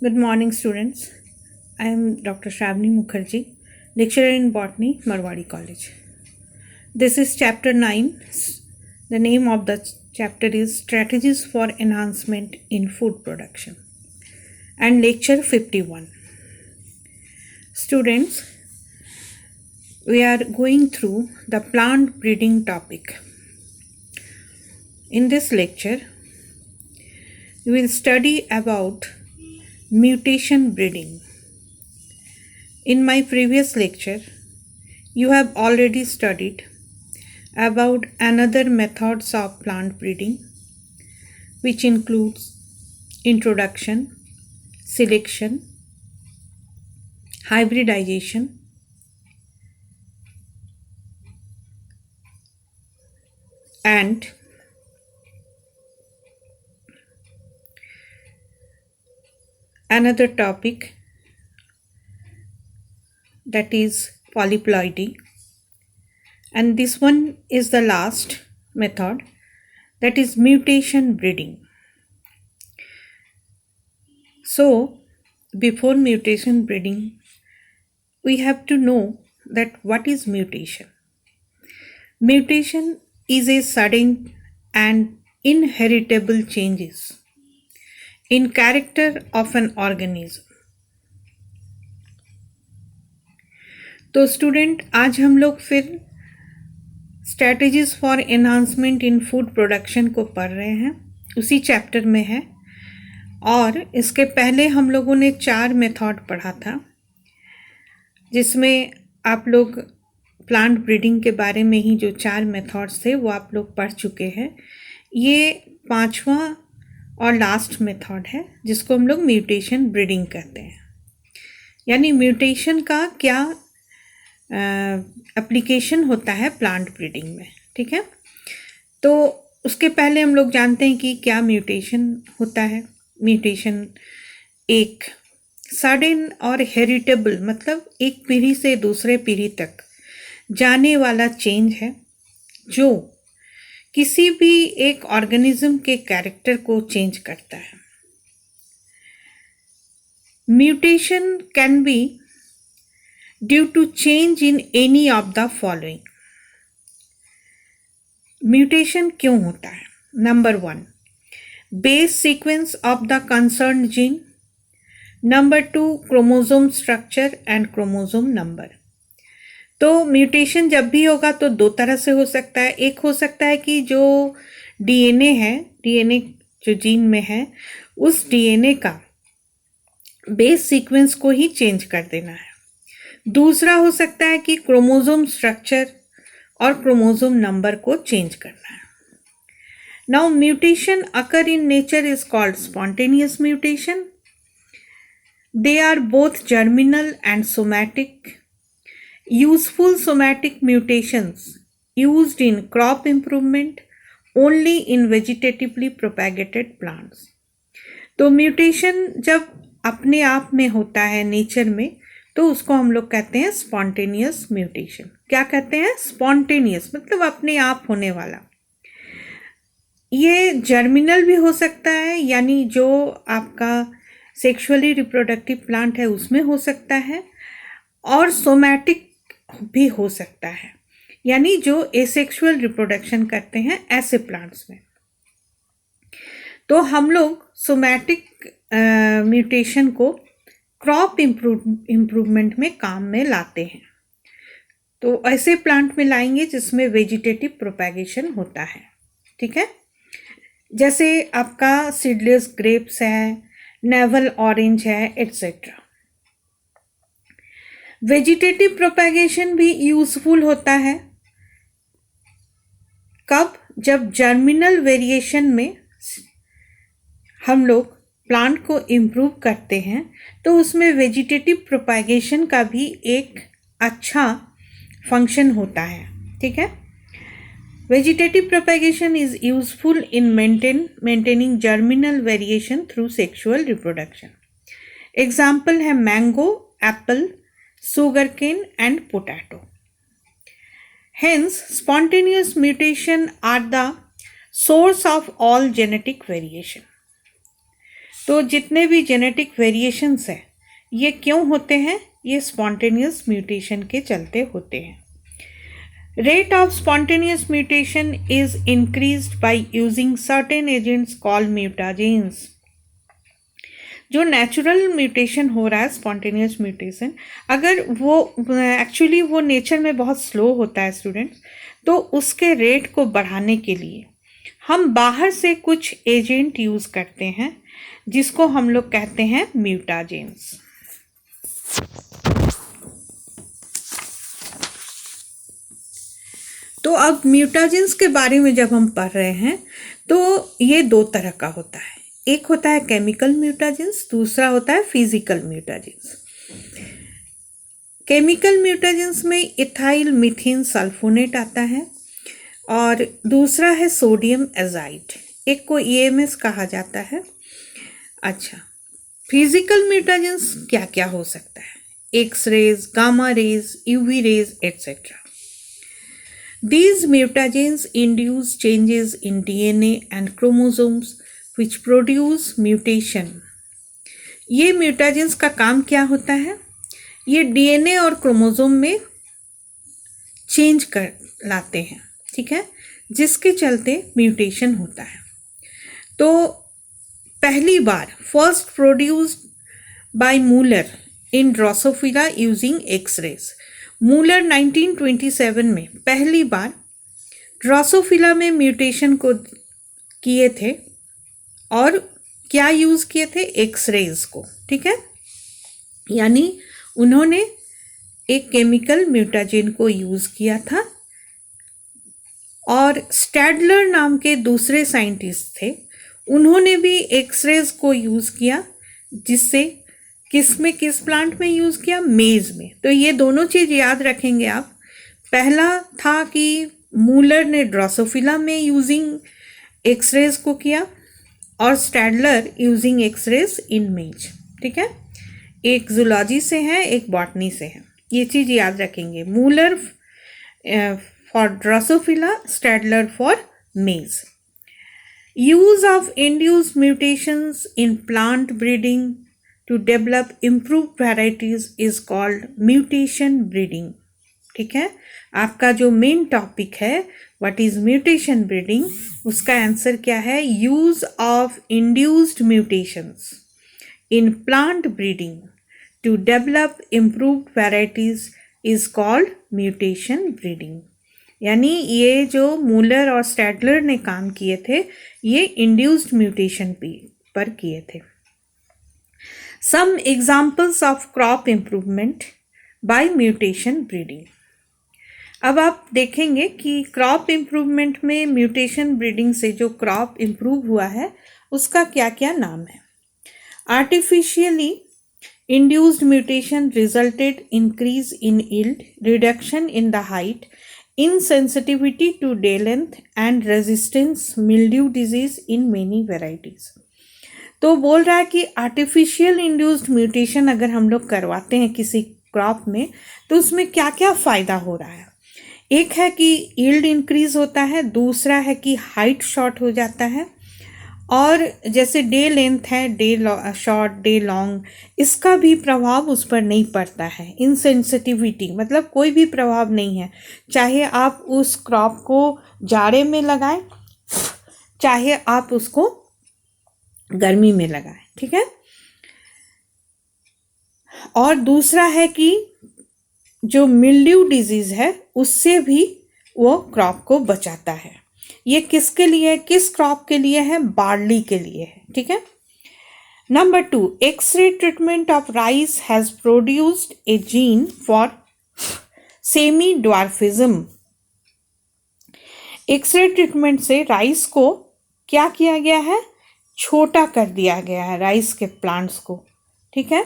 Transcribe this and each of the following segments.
Good morning, students. I am Dr. Shravani Mukherjee, lecturer in Botany, Marwadi College. This is chapter 9. The name of the chapter is Strategies for Enhancement in Food Production, and lecture 51. Students, we are going through the plant breeding topic. In this lecture, we will study about mutation breeding. In my previous lecture, you have already studied about another methods of plant breeding, which includes introduction, selection, hybridization, and another topic, that is polyploidy. And this one is the last method, that is mutation breeding. So, before mutation breeding, we have to know that what is mutation. Mutation is a sudden and inheritable changes in character of an organism. तो student, आज हम लोग फिर strategies for enhancement in food production को पढ़ रहे हैं, उसी चैप्टर में है। और इसके पहले हम लोगों ने 4 मेथड पढ़ा था, जिसमें आप लोग प्लांट ब्रीडिंग के बारे में ही जो 4 मेथड्स थे वो आप लोग पढ़ चुके हैं। ये 5वां और लास्ट मेथड है, जिसको हम लोग म्यूटेशन ब्रीडिंग कहते हैं। यानी म्यूटेशन का क्या एप्लीकेशन होता है प्लांट ब्रीडिंग में, ठीक है। तो उसके पहले हम लोग जानते हैं कि क्या म्यूटेशन होता है। म्यूटेशन एक सडन और हेरिटेबल, मतलब एक पीढ़ी से दूसरे पीढ़ी तक जाने वाला चेंज है, जो किसी भी एक ऑर्गेनिज्म के कैरेक्टर को चेंज करता है। Mutation can be due to change in any of the following. Mutation क्यों होता है? Number 1, base sequence of the concern gene. Number 2, chromosome structure and chromosome number. तो म्यूटेशन जब भी होगा तो 2 तरह से हो सकता है। एक हो सकता है कि जो डीएनए है, डीएनए जो जीन में है, उस डीएनए का बेस सीक्वेंस को ही चेंज कर देना है। दूसरा हो सकता है कि क्रोमोसोम स्ट्रक्चर और क्रोमोसोम नंबर को चेंज करना है। Now mutation occur in nature is called spontaneous mutation. They are both germinal and somatic. Useful somatic mutations used in crop improvement only in vegetatively propagated plants। तो mutation जब अपने आप में होता है नेचर में, तो उसको हम लोग कहते हैं स्पॉन्टेनियस म्यूटेशन। क्या कहते हैं? स्पॉन्टेनियस, मतलब अपने आप होने वाला। ये जर्मिनल भी हो सकता है, यानी जो आपका सेक्सुअली रिप्रोडक्टिव प्लांट है उसमें हो सकता है, और सोमैटिक भी हो सकता है, यानी जो एसेक्सुअल रिप्रोडक्शन करते हैं ऐसे प्लांट्स में। तो हम लोग सोमैटिक म्यूटेशन को क्रॉप इम्प्रूवमेंट में काम में लाते हैं। तो ऐसे प्लांट में लाएंगे जिसमें वेजिटेटिव प्रोपैगेशन होता है, ठीक है। जैसे आपका सीडलेस ग्रेप्स है, नेवल ऑरेंज है, एट्सेट्रा। वेजिटेटिव प्रोपैगेशन भी यूजफुल होता है। कब? जब जर्मिनल वेरिएशन में हम लोग प्लांट को इम्प्रूव करते हैं, तो उसमें वेजिटेटिव प्रोपैगेशन का भी एक अच्छा फंक्शन होता है, ठीक है। Vegetative propagation is useful in maintaining germinal variation through sexual reproduction. Example है mango, apple, sugarcane and potato. Hence, spontaneous mutation are the source of all genetic variation. तो जितने भी जेनेटिक वेरिएशंस हैं ये क्यों होते हैं? ये स्पॉन्टेनियस म्यूटेशन के चलते होते हैं. Rate of spontaneous mutation is increased by using certain agents called mutagens. जो नेचुरल म्यूटेशन हो रहा है, स्पॉन्टेनियस म्यूटेशन, अगर वो एक्चुअली वो नेचर में बहुत स्लो होता है स्टूडेंट्स, तो उसके रेट को बढ़ाने के लिए हम बाहर से कुछ एजेंट यूज़ करते हैं जिसको हम लोग कहते हैं म्यूटाजेंस. तो अब म्यूटाजेंस के बारे में जब हम पढ़ रहे हैं तो ये दो तरह का होता है. एक होता है केमिकल म्यूटाजेंस, दूसरा होता है फिजिकल म्यूटाजेंस. केमिकल म्यूटाजेंस में इथाइल मीथेन सल्फोनेट आता है और दूसरा है सोडियम एजाइड, एक को EMS कहा जाता है. अच्छा, फिजिकल म्यूटाजेंस क्या क्या हो सकता है? X rays, gamma rays, UV rays etcetera. These mutagens induce changes in DNA and chromosomes which produce mutation. ये म्यूटाजेंस का काम क्या होता है? ये DNA और क्रोमोसोम में चेंज कर लाते हैं, ठीक है, जिसके चलते म्यूटेशन होता है. तो पहली बार first produced by Muller in Drosophila using X rays. Muller 1927 में पहली बार ड्रोसोफिला में म्यूटेशन को किए थे और क्या यूज़ किए थे? एक्स-रेज को, ठीक है. यानी उन्होंने एक केमिकल म्यूटाजेन को यूज़ किया था. और स्टैडलर नाम के दूसरे साइंटिस्ट थे, उन्होंने भी एक्स-रेज को यूज़ किया, जिससे किस प्लांट में यूज़ किया? मेज़ में. तो ये दोनों चीज़ याद रखेंगे आप. पहला था कि मूलर ने ड्रोसोफिला में यूजिंग एक्स-रेज को किया और स्टैडलर यूजिंग एक्स-रेज इन मेज, ठीक है. एक जूलॉजी से है, एक बॉटनी से है. ये चीज़ याद रखेंगे. Muller for Drosophila, Stadler for maize. Use of induced mutations in plant breeding to develop improved varieties is called mutation breeding. ठीक है. आपका जो मेन टॉपिक है व्हाट इज म्यूटेशन ब्रीडिंग, उसका आंसर क्या है? Use of induced mutations in plant breeding to develop improved varieties is called mutation breeding. यानी ये जो मूलर और स्टैडलर ने काम किए थे, ये इंड्यूस्ड म्यूटेशन पर किए थे. Some examples of crop improvement by mutation breeding. अब आप देखेंगे कि क्रॉप इम्प्रूवमेंट में म्यूटेशन ब्रीडिंग से जो क्रॉप इम्प्रूव हुआ है उसका क्या क्या नाम है? Artificially induced mutation resulted increase in yield, reduction in the height, insensitivity to day length and resistance mildew disease in many varieties. तो बोल रहा है कि आर्टिफिशियल इंड्यूस्ड म्यूटेशन अगर हम लोग करवाते हैं किसी क्रॉप में तो उसमें क्या क्या फ़ायदा हो रहा है? एक है कि यील्ड इंक्रीज होता है, दूसरा है कि हाइट शॉर्ट हो जाता है, और जैसे डे लेंथ है, डे शॉर्ट, डे लॉन्ग, इसका भी प्रभाव उस पर नहीं पड़ता है. इनसेंसिटिविटी मतलब कोई भी प्रभाव नहीं है, चाहे आप उस क्रॉप को जाड़े में लगाएं, चाहे आप उसको गर्मी में लगाएं, ठीक है. और दूसरा है कि जो मिल्ड्यू डिजीज है उससे भी वो क्रॉप को बचाता है. ये किसके लिए, किस क्रॉप के लिए है? बार्ली के लिए है, ठीक है. Number 2, X ray treatment of rice has produced a gene for semi dwarfism. X ray treatment से राइस को क्या किया गया है? छोटा कर दिया गया है, राइस के प्लांट्स को, ठीक है.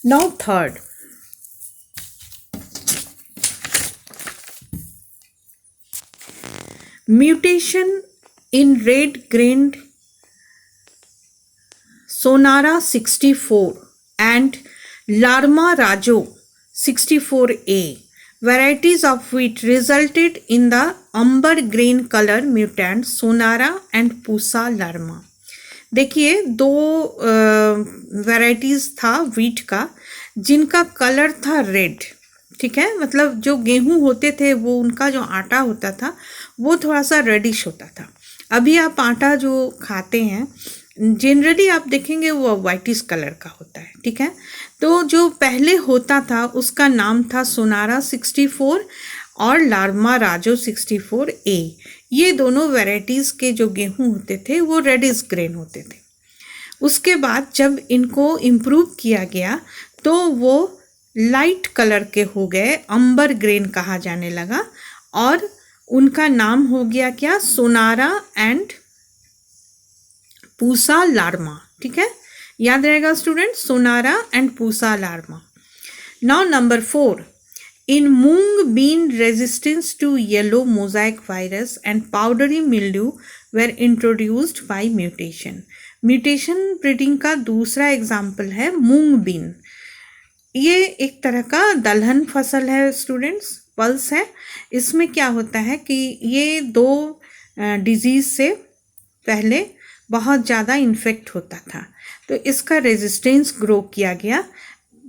Now third, mutation in red grand Sonara 64 and Larma Rajo 64A varieties of wheat resulted in the amber green color mutant Sonara and Pusa larma. देखिए दो वैरायटीज था वीट का जिनका कलर था रेड, ठीक है, मतलब जो गेहूं होते थे वो उनका जो आटा होता था वो थोड़ा सा रेडिश होता था। अभी आप आटा जो खाते हैं जनरली आप देखेंगे वो वाइटिश कलर का होता है, ठीक है। तो जो पहले होता था उसका नाम था सोनारा 64 और लार्मा राजो 64A। ये दोनों वैरायटीज़ के जो गेहूं होते थे वो रेडिश ग्रेन होते थे। उसके बाद जब इनको इम्प्रूव किया गया तो वो लाइट कलर के हो गए, अंबर ग्रेन कहा जाने लगा और उनका नाम हो गया क्या, सोनारा एंड पूसा लार्मा, ठीक है, याद रहेगा student, Sonora and Pusa Lerma. Now number 4, in moong bean resistance to yellow mosaic virus and powdery mildew were introduced by mutation. Mutation breeding का दूसरा एग्जाम्पल है मूंग बीन। ये एक तरह का दलहन फसल है स्टूडेंट्स, पल्स है। इसमें क्या होता है कि ये दो डिजीज़ से पहले बहुत ज़्यादा इन्फेक्ट होता था, तो इसका रेजिस्टेंस ग्रो किया गया।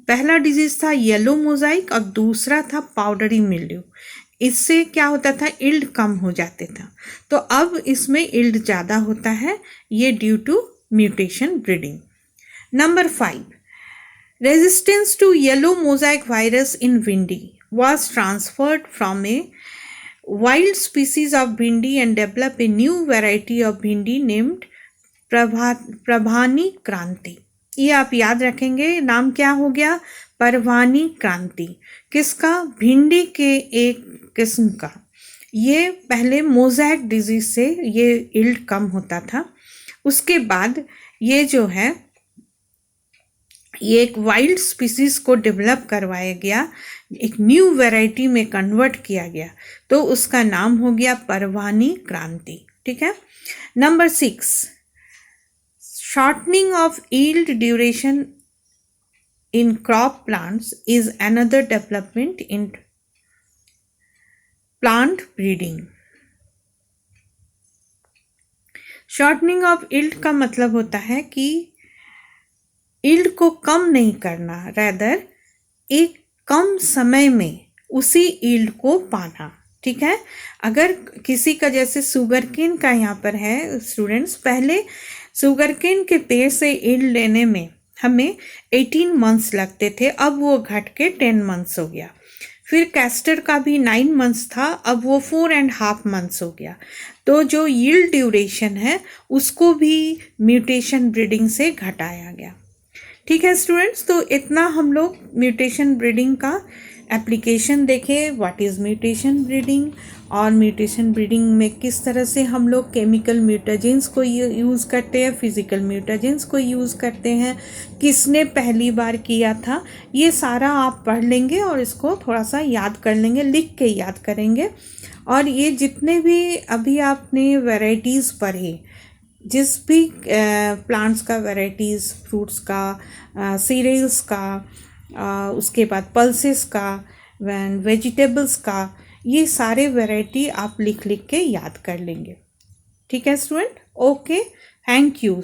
पहला डिजीज़ था येलो मोजाइक और दूसरा था पाउडरी मिल्ड्यू। इससे क्या होता था, इल्ड कम हो जाते था, तो अब इसमें इल्ड ज़्यादा होता है, ये due to mutation breeding. Number 5, resistance to yellow mosaic virus in bhindi was transferred from a wild species of bhindi and developed a new variety of bhindi named Prabhani क्रांति। ये आप याद रखेंगे, नाम क्या हो गया, प्रभानी क्रांति। किसका, भिंडी के एक किस्म का। ये पहले मोज़ैक डिजीज से ये इल्ड कम होता था, उसके बाद ये जो है ये एक वाइल्ड स्पीसीज को डेवलप करवाया गया, एक न्यू वैरायटी में कन्वर्ट किया गया, तो उसका नाम हो गया परवानी क्रांति, ठीक है। Number 6, shortening of yield duration in crop plants is another development in plant breeding. Shortening of yield का मतलब होता है कि यील्ड को कम नहीं करना, रैदर एक कम समय में उसी यील्ड को पाना, ठीक है। अगर किसी का जैसे शुगर केन का यहाँ पर है स्टूडेंट्स, पहले शुगर केन के पेड़ से यील्ड लेने में हमें 18 मंथ्स लगते थे, अब वो घट के 10 मंथ्स हो गया। फिर कैस्टर का भी 9 मंथ्स था, अब वो 4.5 मंथ्स हो गया। तो जो यील्ड ड्यूरेशन है उसको भी म्यूटेशन ब्रीडिंग से घटाया गया, ठीक है स्टूडेंट्स। तो इतना हम लोग म्यूटेशन ब्रीडिंग का एप्लीकेशन देखे, व्हाट इज़ म्यूटेशन ब्रीडिंग और म्यूटेशन ब्रीडिंग में किस तरह से हम लोग केमिकल म्यूटाजेंस को यूज़ करते हैं, फिजिकल म्यूटाजेंस को यूज़ करते हैं, किसने पहली बार किया था, ये सारा आप पढ़ लेंगे और इसको थोड़ा सा याद कर लेंगे, लिख के याद करेंगे। और ये जितने भी अभी आपने वैरायटीज़ पढ़े, जिस भी प्लांट्स का वैरायटीज़, फ्रूट्स का, सीरियल्स का, उसके बाद पल्सेस का, वेजिटेबल्स का, ये सारे वैरायटी आप लिख लिख के याद कर लेंगे, ठीक है स्टूडेंट। Okay, thank you.